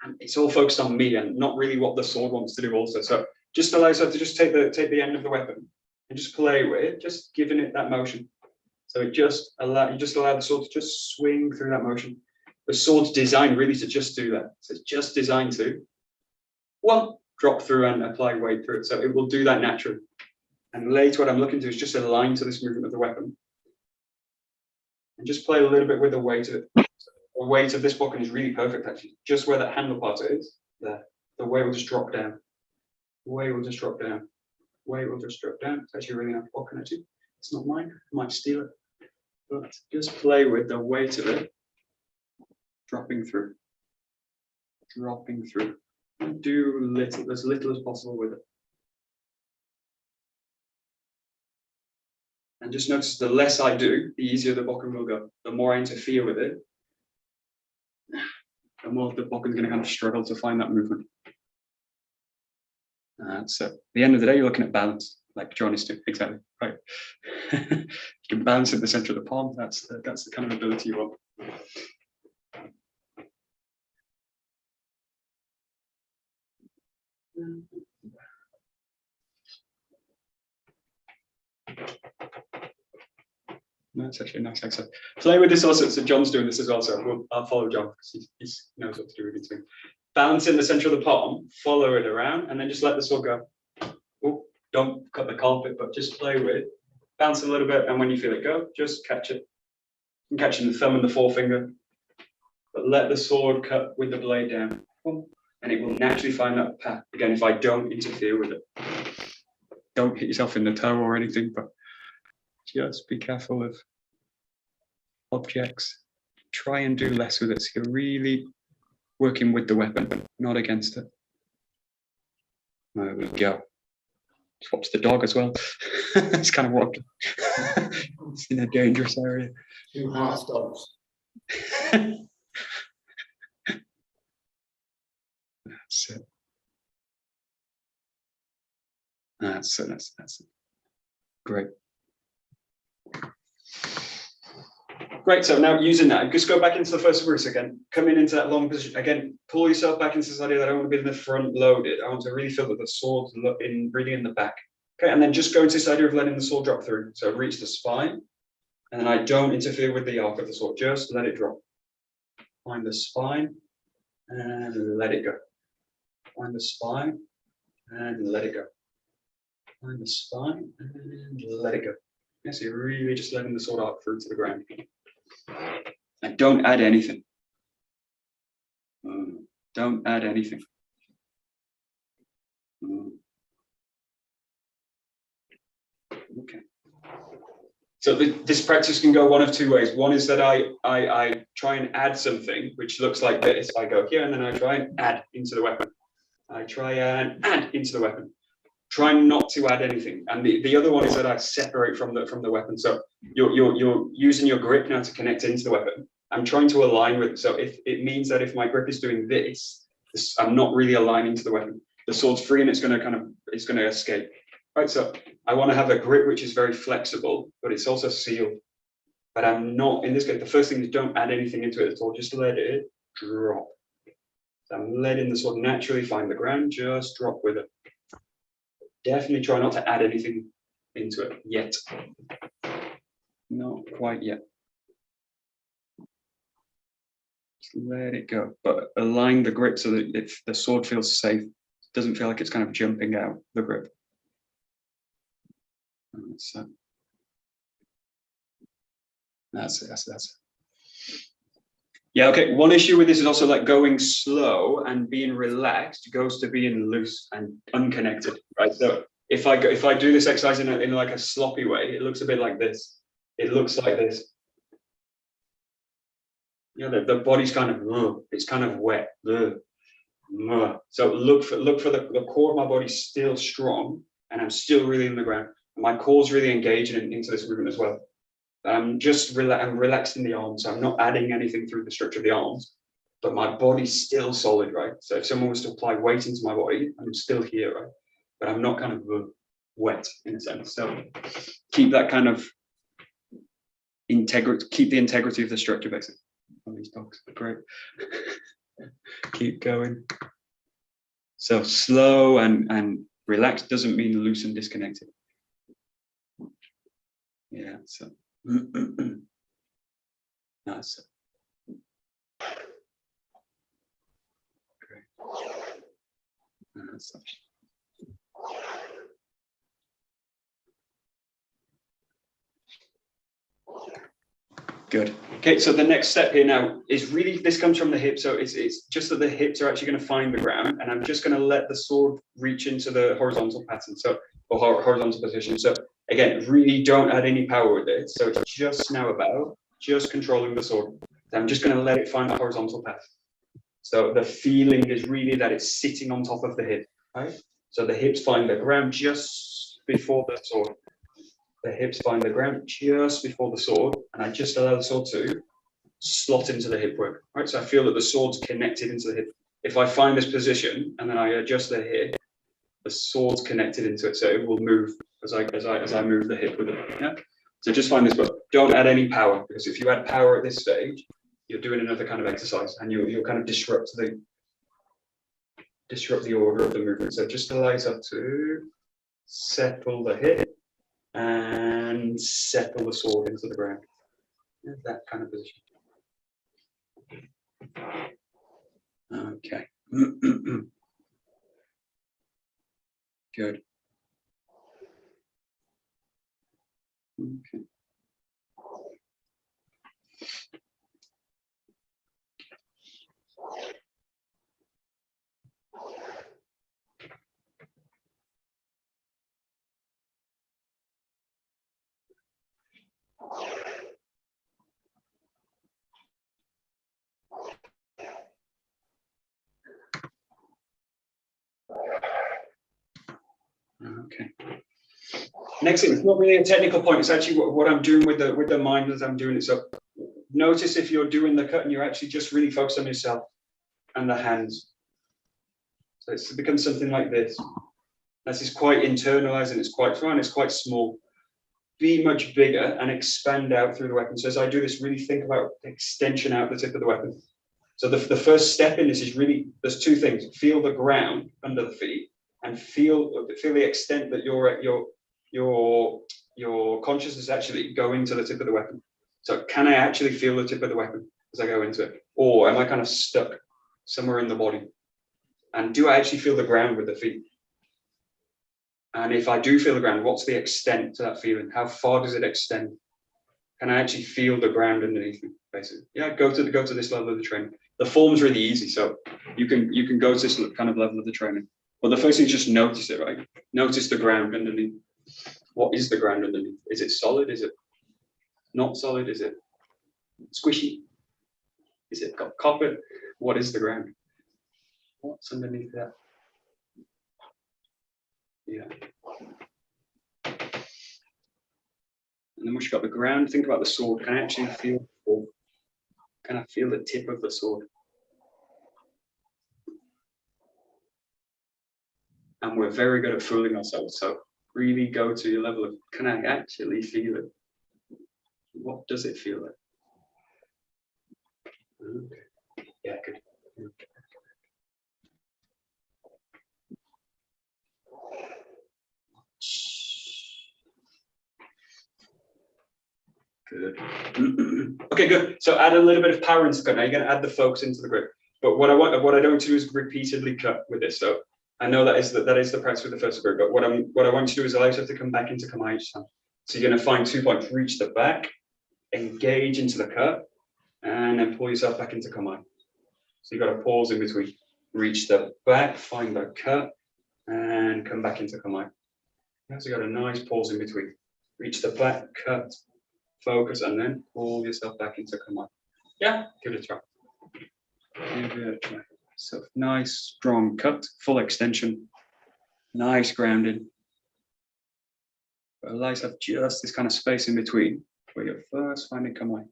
And it's all focused on me and not really what the sword wants to do also. So just allow yourself to just take the end of the weapon and just play with, just giving it that motion. So you just allow the sword to just swing through that motion. The sword's designed really to just do that. So it's just designed to, one, drop through and apply weight through it. So it will do that naturally. And later what I'm looking to is just align to this movement of the weapon. And just play a little bit with the weight of it. So the weight of this bokken is really perfect actually. Just where that handle part is, there. The weight will just drop down. The weight will just drop down. Weight will just drop down. It's actually a really nice bokken actually. It's not mine, I might steal it. But just play with the weight of it. Dropping through. Dropping through. And do as little as possible with it. And just notice the less I do, the easier the bokken will go. The more I interfere with it, the more the bokken's going to kind of struggle to find that movement. So at the end of the day, you're looking at balance, like John is doing, exactly, right. You can balance at the center of the palm, that's the kind of ability you want. That's actually a nice exercise. Play with this also. So John's doing this as well. So I'll follow John because he knows what to do with it. Balance in the center of the palm, follow it around, and then just let the sword go. Oh, don't cut the carpet, but just play with it. Bounce a little bit, and when you feel it go, just catch it. You can catch it in the thumb and the forefinger, but let the sword cut with the blade down, and it will naturally find that path. Again, if I don't interfere with it, don't hit yourself in the toe or anything, but just be careful of objects. Try and do less with it. So you're really working with the weapon, not against it. There we go. Just watch the dog as well. It's kind of walking. It's in a dangerous area. 2 half dogs. That's it. That's it. Great. Great, so now using that, just go back into the first roots again, coming into that long position. Again, pull yourself back into this idea that I don't want to be in the front loaded. I want to really feel that the sword's really in the back. Okay, and then just go into this idea of letting the sword drop through. So reach the spine, and then I don't interfere with the arc of the sword, just let it drop. Find the spine, and let it go. Find the spine, and let it go. Find the spine, and let it go. Yes, so you're really just letting the sword arc through to the ground. And don't add anything. Don't add anything. Okay. So this practice can go one of two ways. One is that I try and add something which looks like this. I go here and then I try and add into the weapon. I try and add into the weapon. Try not to add anything. And the other one is that I separate from the weapon. So you're using your grip now to connect into the weapon. I'm trying to align with it. So if it means that if my grip is doing this, I'm not really aligning to the weapon. The sword's free and it's going to escape. Right. So I want to have a grip which is very flexible, but it's also sealed. But I'm not, in this case, the first thing is don't add anything into it at all. Just let it drop. So I'm letting the sword naturally find the ground. Just drop with it. Definitely try not to add anything into it yet. Not quite yet. Just let it go, but align the grip so that if the sword feels safe, it doesn't feel like it's kind of jumping out the grip. That's it. Yeah, okay. One issue with this is also like going slow and being relaxed goes to being loose and unconnected, right? So if I do this exercise in like a sloppy way, it looks a bit like this. It looks like this. You know, the body's kind of it's kind of wet. So look for the core of my body still strong, and I'm still really in the ground. And my core's really engaging into this movement as well. I'm just I'm relaxed in the arms. So I'm not adding anything through the structure of the arms, but my body's still solid, right? So if someone was to apply weight into my body, I'm still here, right? But I'm not kind of wet in a sense. So keep that kind of integrity, keep the integrity of the structure basically. On these dogs, great. Keep going. So slow and relaxed doesn't mean loose and disconnected. Yeah, so nice. Great. Good. Okay, so the next step here now is really, this comes from the hip, so it's just that the hips are actually going to find the ground, and I'm just going to let the sword reach into the horizontal pattern, so, or horizontal position. So again, really don't add any power with it. So it's just now about just controlling the sword. I'm just going to let it find the horizontal path. So the feeling is really that it's sitting on top of the hip, right? So the hips find the ground just before the sword. The hips find the ground just before the sword, and I just allow the sword to slot into the hip work, right? So I feel that the sword's connected into the hip. If I find this position and then I adjust the hip, the sword's connected into it, so it will move as I move the hip with it. Yeah. So just find this, but don't add any power, because if you add power at this stage, you're doing another kind of exercise, and you'll kind of disrupt the order of the movement. So just allow yourself to settle the hip and settle the sword into the ground. Yeah, that kind of position. Okay. Good. Okay. Okay. Next thing, it's not really a technical point. It's actually what I'm doing with the mind as I'm doing it. So notice if you're doing the cut and you're actually just really focused on yourself and the hands. So it becomes something like this. This is quite internalized and it's quite fun. It's quite small. Be much bigger and expand out through the weapon. So as I do this, really think about extension out the tip of the weapon. So the first step in this is really, there's two things. Feel the ground under the feet and feel the extent that your consciousness actually going to the tip of the weapon. So can I actually feel the tip of the weapon as I go into it? Or am I kind of stuck somewhere in the body? And do I actually feel the ground with the feet? And if I do feel the ground, what's the extent to that feeling? How far does it extend? Can I actually feel the ground underneath me, basically? Yeah, go to this level of the training. The form's really easy, so you can go to this kind of level of the training. But the first thing is just notice it, right? Notice the ground underneath. What is the ground underneath? Is it solid? Is it not solid? Is it squishy? Is it got copper? What is the ground? What's underneath that? Yeah. And then once you've got the ground, think about the sword. Can I actually feel the form? Can I feel the tip of the sword? And we're very good at fooling ourselves. So really go to your level of, can I actually feel it? What does it feel like? Okay. Yeah, good. Okay. Good. Okay, good. So add a little bit of power into the cut. Now you're going to add the focus into the grip. But what I don't want to do is repeatedly cut with this. So I know that is the practice with the first grip. But what I want you to do is allow yourself to come back into Kamae each time. So you're going to find 2 points. Reach the back, engage into the cut, and then pull yourself back into Kamae. So you've got to pause in between. Reach the back, find the cut, and come back into Kamae. So you've got a nice pause in between. Reach the back, cut, focus, and then pull yourself back into Kamae. Yeah, give it a try. Give it a try. So nice, strong cut, full extension, nice grounding. But allow yourself just this kind of space in between where you're first finding Kamae.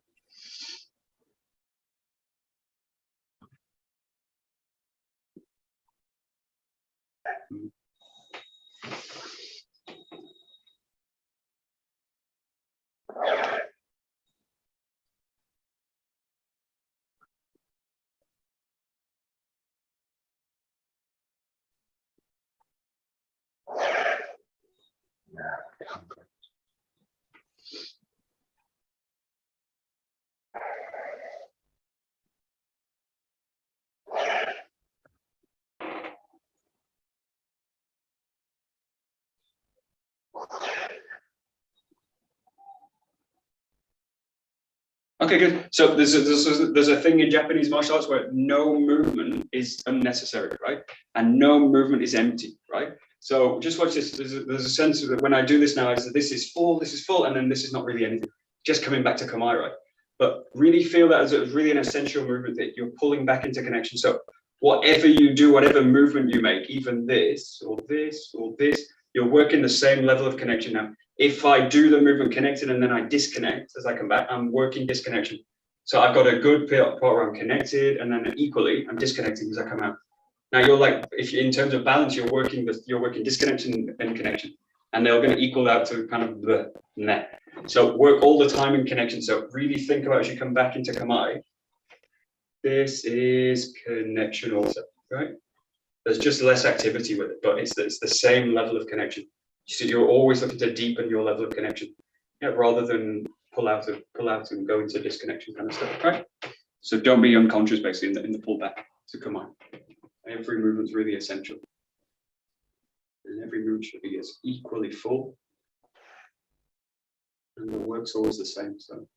Okay, good. So there's a thing in Japanese martial arts where no movement is unnecessary, right? And no movement is empty, right? So just watch this. There's a sense of that when I do this now, I say this is full, and then this is not really anything. Just coming back to Kamae, right? But really feel that as it was really an essential movement that you're pulling back into connection. So whatever you do, whatever movement you make, even this or this or this, you're working the same level of connection now. If I do the movement connected and then I disconnect as I come back, I'm working disconnection. So I've got a good part where I'm connected, and then equally I'm disconnecting as I come out. Now you're like, if you in terms of balance, you're working disconnection and connection, and they're going to equal out to kind of the net. So work all the time in connection. So really think about as you come back into Kamae. This is connection also, right? There's just less activity with it, but it's the same level of connection. So you're always looking to deepen your level of connection, yeah, rather than pull out and go into disconnection kind of stuff, right? So don't be unconscious basically in the pullback to come on. Every movement's really essential, and every movement should be as equally full, and the work's always the same. So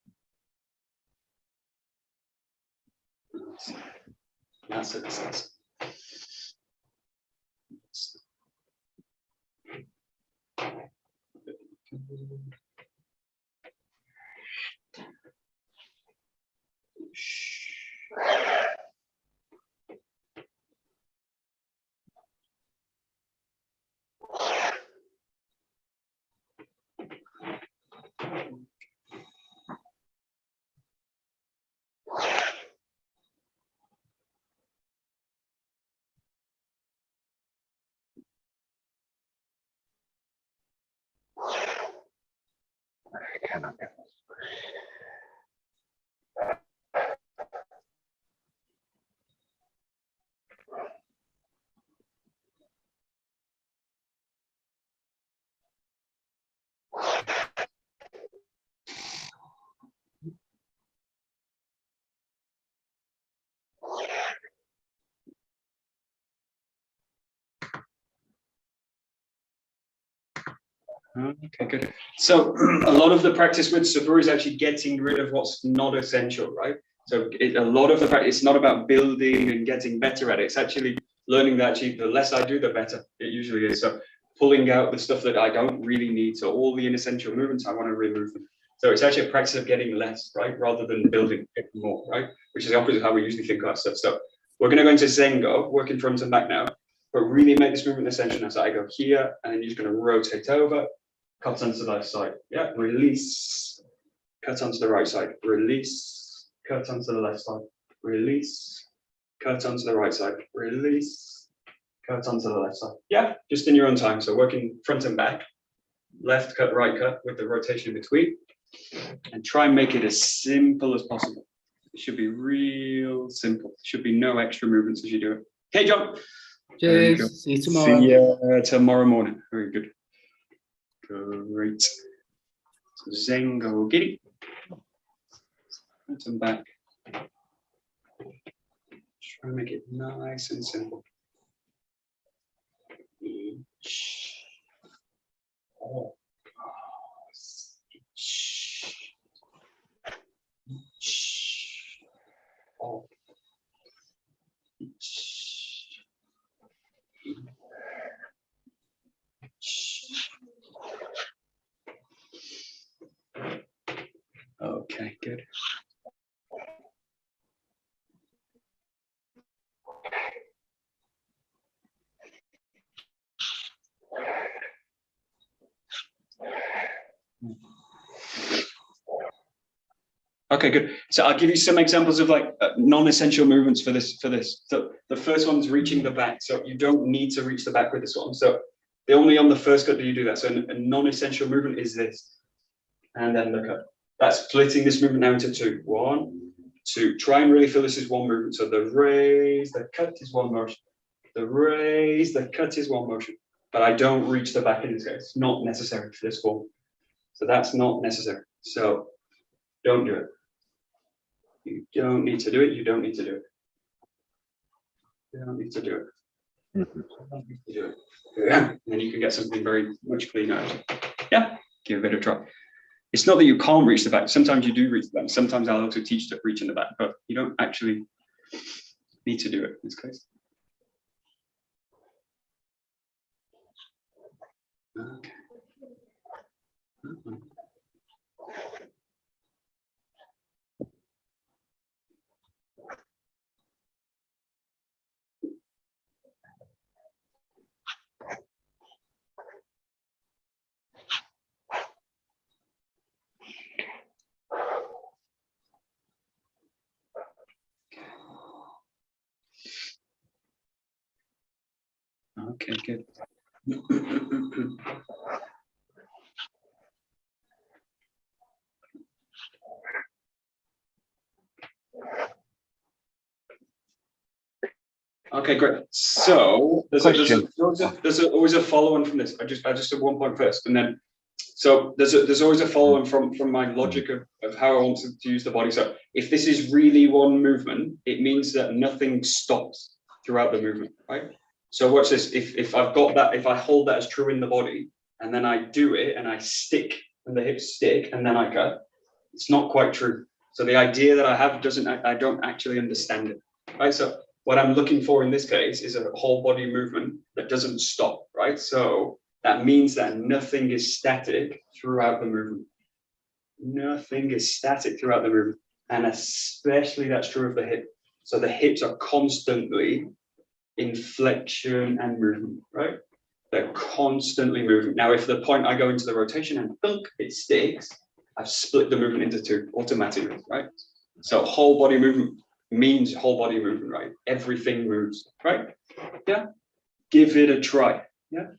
that's it. I cannot get this. Okay, good. So a lot of the practice with Saburi is actually getting rid of what's not essential, right? So a lot of the practice, it's not about building and getting better at it. It's actually learning that actually the less I do, the better it usually is. So pulling out the stuff that I don't really need. So all the inessential movements, I want to remove them. So it's actually a practice of getting less, right? Rather than building more, right? Which is the opposite of how we usually think about stuff. So we're going to go into Zengo, working front and back now, but really make this movement essential now. So I go here, and then you're just going to rotate over, cut onto the left side. Yeah, release, cut onto the right side, release, cut onto the left side, release, cut onto the right side, release, cut onto the left side. Yeah, just in your own time. So working front and back, left cut, right cut with the rotation in between, and try and make it as simple as possible. It should be real simple. There should be no extra movements as you do it. Okay, John. Cheers. See you tomorrow. See you tomorrow morning. Very good. Great. So Zengo Giri. Front and back. Try and make it nice and simple. Each. Oh. Each. Each. Oh. Each. Okay, good. Okay, good. So I'll give you some examples of like non-essential movements for this. So the first one's reaching the back. So you don't need to reach the back with this one. So only on the first cut do you do that. So a non-essential movement is this, and then the cut. That's splitting this movement now into two. 1, 2. Try and really feel this is one movement. So the raise, the cut is one motion. The raise, the cut is one motion. But I don't reach the back in this case. It's not necessary for this form. So that's not necessary. So don't do it. You don't need to do it. You don't need to do it. You don't need to do it. You don't need to do it. Yeah. And then you can get something very much cleaner. Yeah. Give it a try. it's not that you can't reach the back. Sometimes you do reach the back. Sometimes I'll also teach to reach in the back, but you don't actually need to do it in this case. Okay. Okay, good. Okay, great. So there's always a follow-on from this. I just have one point first, and then so there's always a follow-on from my logic of how I want to use the body. So if this is really one movement, it means that nothing stops throughout the movement, right? So watch this. If I've got that, if I hold that as true in the body, and then I do it and I stick and the hips stick and then I cut, it's not quite true. So the idea that I have I don't actually understand it, right? So what I'm looking for in this case is a whole body movement that doesn't stop, right? So that means that nothing is static throughout the movement. Nothing is static throughout the movement. And especially that's true of the hip. So the hips are constantly in flexion and movement, right? They're constantly moving. Now, if the point I go into the rotation and thunk, it sticks, I've split the movement into two automatically, right? So whole body movement means whole body movement, right? Everything moves, right? Yeah. Give it a try. Yeah.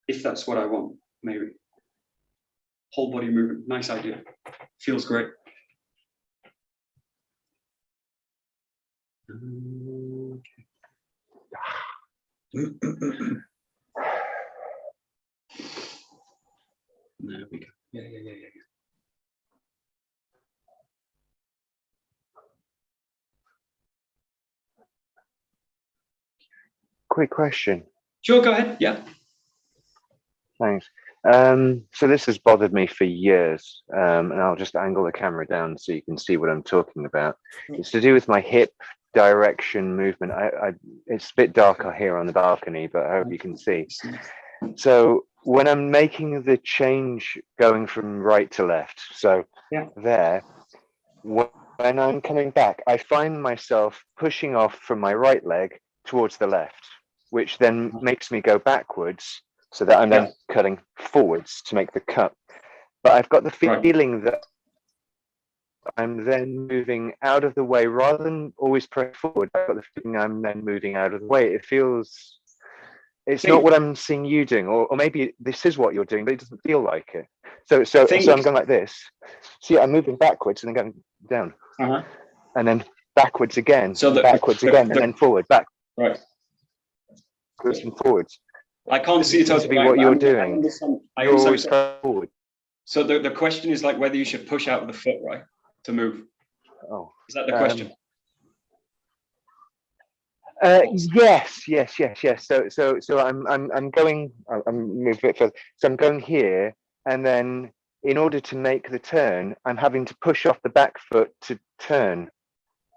If that's what I want, maybe. Whole body movement, nice idea. Feels great. There we go. Yeah. Quick question. Sure, go ahead. Yeah. Thanks. So this has bothered me for years, and I'll just angle the camera down so you can see what I'm talking about. It's to do with my hip direction movement. It's a bit darker here on the balcony, but I hope you can see. So when I'm making the change going from right to left, so there, when I'm coming back, I find myself pushing off from my right leg towards the left, which then makes me go backwards, so that I'm then cutting forwards to make the cut. But I've got the feeling that I'm then moving out of the way rather than always press forward. I've got the feeling I'm then moving out of the way. It feels, it's not what I'm seeing you doing, or maybe this is what you're doing, but it doesn't feel like it. So I'm going like this. See, I'm moving backwards and then going down, and then backwards again, backwards again, and then forward, back. Right. Backwards and forwards. I can't see it to be what you're doing. You're always forward. So the question is like whether you should push out of the foot, right, to move. Oh, is that the question? Yes. So I'm going. I'm move a bit further. So I'm going here, and then in order to make the turn, I'm having to push off the back foot to turn.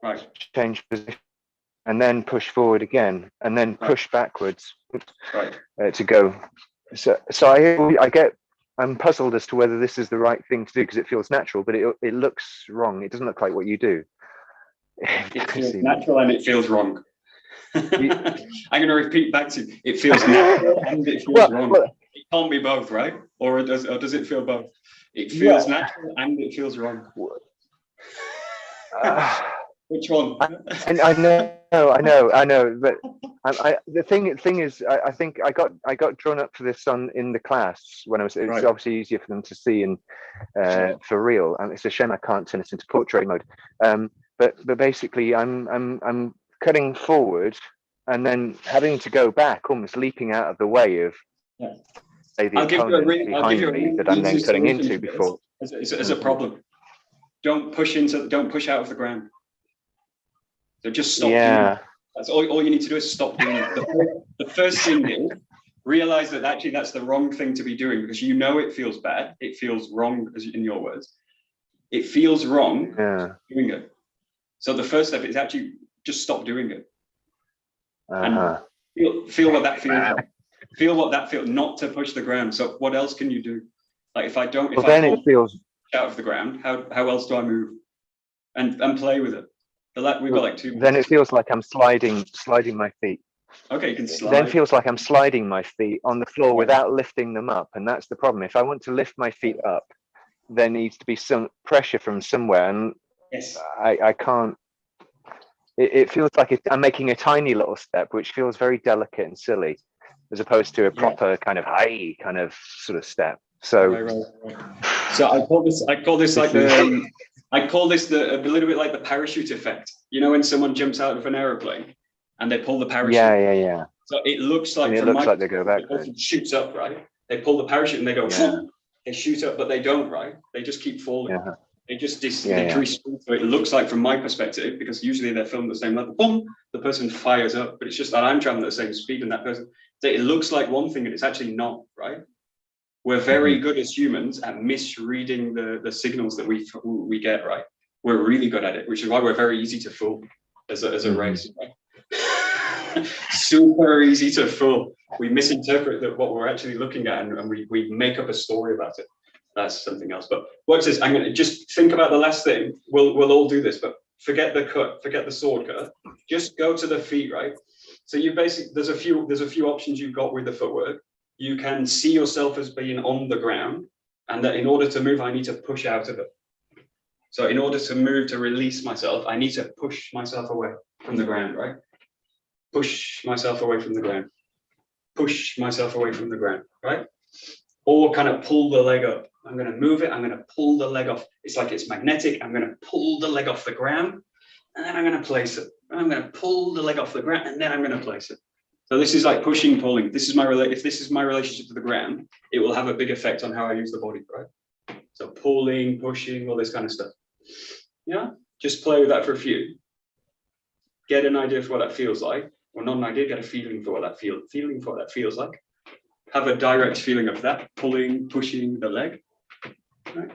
Right. Change position, and then push forward again, and then push backwards. Right. To go. So I'm puzzled as to whether this is the right thing to do because it feels natural, but it looks wrong. It doesn't look like what you do. It feels natural and it feels wrong. I'm going to repeat back to you. It feels natural and it feels wrong. It can't be both, right? Or does it feel both? It feels natural and it feels wrong. Which one? I know, but the thing is, I think I got drawn up for this in the class when I was. It's obviously easier for them to see and for real. And it's a shame I can't turn this into portrait mode. But basically, I'm cutting forward and then having to go back, almost leaping out of the way of say the opponent behind me that I'm then cutting into before. As a problem, don't push out of the ground. So just stop. Doing it. That's all you need to do is stop doing it. The first thing is realize that actually that's the wrong thing to be doing, because you know it feels bad. It feels wrong, as in your words. It feels wrong doing it. So the first step is actually just stop doing it. And feel what that feels like. Feel what that feels, not to push the ground. So what else can you do? Like if I don't, if then I it feels out of the ground, how else do I move? And play with it. We've got like 2 minutes. Then it feels like I'm sliding my feet. Okay, you can slide. Then feels like I'm sliding my feet on the floor without lifting them up, and that's the problem. If I want to lift my feet up, there needs to be some pressure from somewhere, and yes, I can't. It feels like I'm making a tiny little step, which feels very delicate and silly, as opposed to a proper kind of high kind of sort of step. So, right. So I call this like I call this a little bit like the parachute effect. You know, when someone jumps out of an airplane and they pull the parachute. Yeah. So it looks like, they go back. It shoots up, right? They pull the parachute and they go, they shoot up, but they don't, right? They just keep falling. They just decrease. So it looks like, from my perspective, because usually they're filmed at the same level, boom, the person fires up, but it's just that I'm traveling at the same speed and that person. So it looks like one thing and it's actually not, right? We're very good as humans at misreading the signals that we get, right? We're really good at it, which is why we're very easy to fool as a race, right? Super easy to fool. We misinterpret what we're actually looking at, and we make up a story about it. That's something else. But watch this. I'm going to just think about the last thing. We'll all do this, but forget the cut, forget the sword cut. Just go to the feet, right? So you basically, there's a few options you've got with the footwork. You can see yourself as being on the ground, and that in order to move, I need to push out of it. So in order to move, to release myself, I need to push myself away from the ground, right? Push myself away from the ground. Push myself away from the ground, right? Or kind of pull the leg up. I'm going to move it. I'm going to pull the leg off. It's like it's magnetic. I'm going to pull the leg off the ground, and then I'm going to place it. And I'm going to pull the leg off the ground, and then I'm going to place it. So this is like pushing, pulling. This is if this is my relationship to the ground, it will have a big effect on how I use the body, right? So pulling, pushing, all this kind of stuff. Yeah, just play with that for a few. Get an idea of what that feels like, or not an idea, get a feeling for what that feels like. Have a direct feeling of that, pulling, pushing the leg. Right?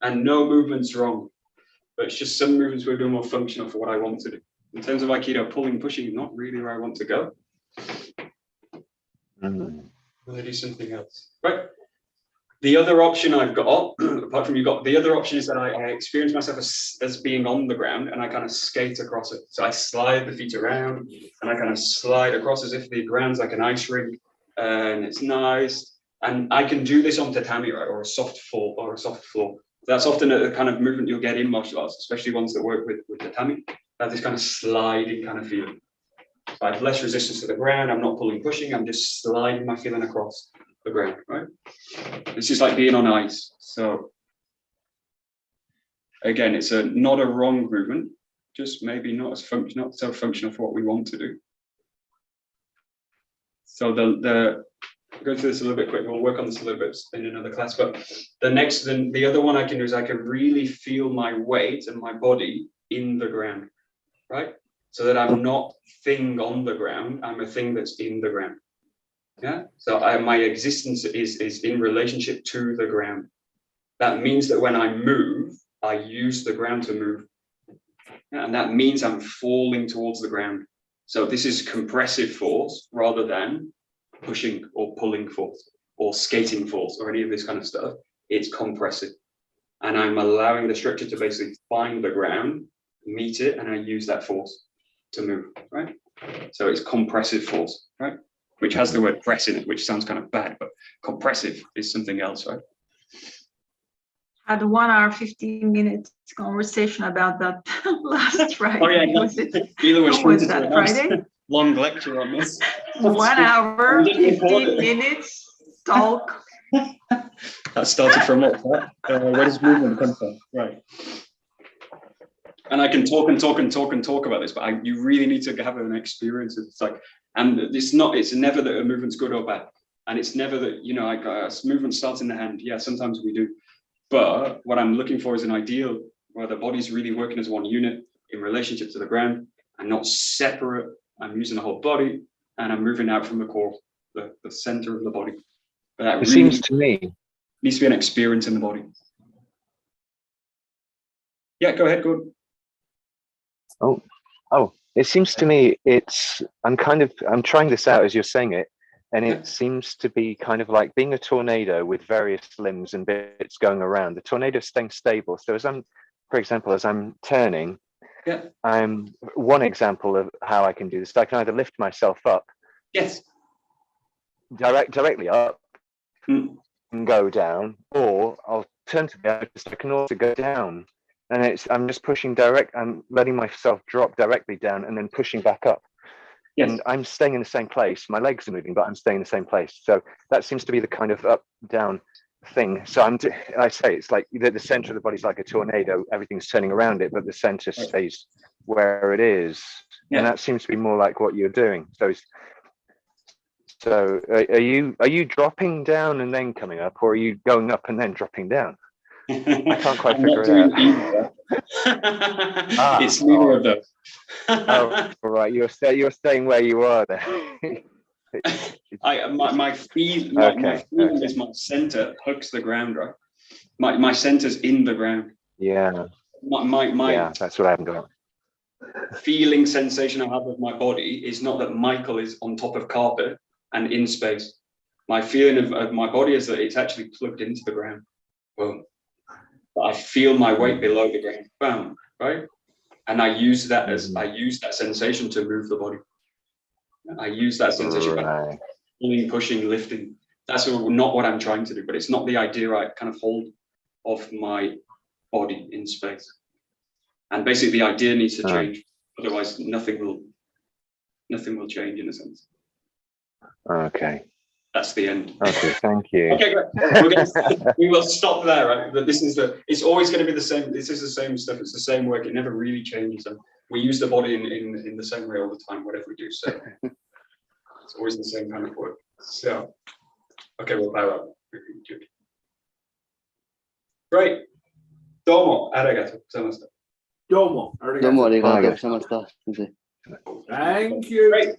And no movement's wrong, but it's just some movements will be more functional for what I want to do. In terms of Aikido, pulling, pushing, not really where I want to go. Will I do something else? Right. The other option I've got, apart from the other option is that I experience myself as being on the ground, and I kind of skate across it. So I slide the feet around and I kind of slide across as if the ground's like an ice rink, and it's nice. And I can do this on tatami, right, or a soft floor. That's often a kind of movement you'll get in martial arts, especially ones that work with tatami. I have this kind of sliding kind of feeling. So I have less resistance to the ground. I'm not pulling, pushing. I'm just sliding my feeling across the ground, right? This is like being on ice. So again, it's not a wrong movement, just maybe not so functional for what we want to do. So I'll go through this a little bit quick. We'll work on this a little bit in another class. But the other one I can do is I can really feel my weight and my body in the ground, right? So that I'm not thing on the ground. I'm a thing that's in the ground. Yeah. So my existence is in relationship to the ground. That means that when I move, I use the ground to move. Yeah, and that means I'm falling towards the ground. So this is compressive force rather than pushing or pulling force or skating force or any of this kind of stuff. It's compressive. And I'm allowing the structure to basically find the ground, meet it, and I use that force to move, right? So it's compressive force, right? Which has the word press in it, which sounds kind of bad, but compressive is something else, right? Had 1 hour, 15 minutes conversation about that last Friday. Oh yeah, was that Friday? Long lecture on this. 1 hour, 15 minutes talk. That started from what? Where does movement come from? Right. And I can talk about this, but you really need to have an experience. It's like, and it's never that a movement's good or bad. And it's never that, movement starts in the hand. Yeah, sometimes we do. But what I'm looking for is an ideal where the body's really working as one unit in relationship to the ground and not separate. I'm using the whole body and I'm moving out from the core, the center of the body. But that It really seems to me, needs to be an experience in the body. Yeah, go ahead, go on. oh, it seems to me I'm trying this out as you're saying it, and it seems to be kind of like being a tornado with various limbs and bits going around. The tornado is staying stable. So for example, as I'm turning, I'm one example of how I can do this. I can either lift myself up, directly up, and go down, or I'll turn to the other. I can also go down, and I'm just pushing I'm letting myself drop directly down and then pushing back up. And I'm staying in the same place. My legs are moving, but I'm staying in the same place. So that seems to be the kind of up down thing. So I say it's like the center of the body's like a tornado. Everything's turning around it, but the center stays where it is. And that seems to be more like what you're doing. So are you dropping down and then coming up, or are you going up and then dropping down? I can't quite figure it out. It's neither of those. Oh, right. You're staying where you are there. My feeling is my center hugs the ground, right? My center's in the ground. Yeah. My that's what I haven't got. Feeling sensation I have with my body is not that Michael is on top of carpet and in space. My feeling of my body is that it's actually plugged into the ground. Boom. But I feel my weight below the ground. Boom. Right? And I use that sensation to move the body. I use that sensation by pulling, pushing, lifting. That's not what I'm trying to do, but it's not the idea I kind of hold of my body in space. And basically the idea needs to change. Otherwise nothing will change in a sense. Okay. That's the end. Okay, thank you. Okay, great. We will stop there, right? But it's always going to be the same. This is the same stuff. It's the same work. It never really changes. And we use the body in the same way all the time, whatever we do. So it's always the same kind of work. So, okay, we'll bow out. Great. Domo arigato gozaimasu. Domo arigato. Domo arigato gozaimasu. Thank you. Great.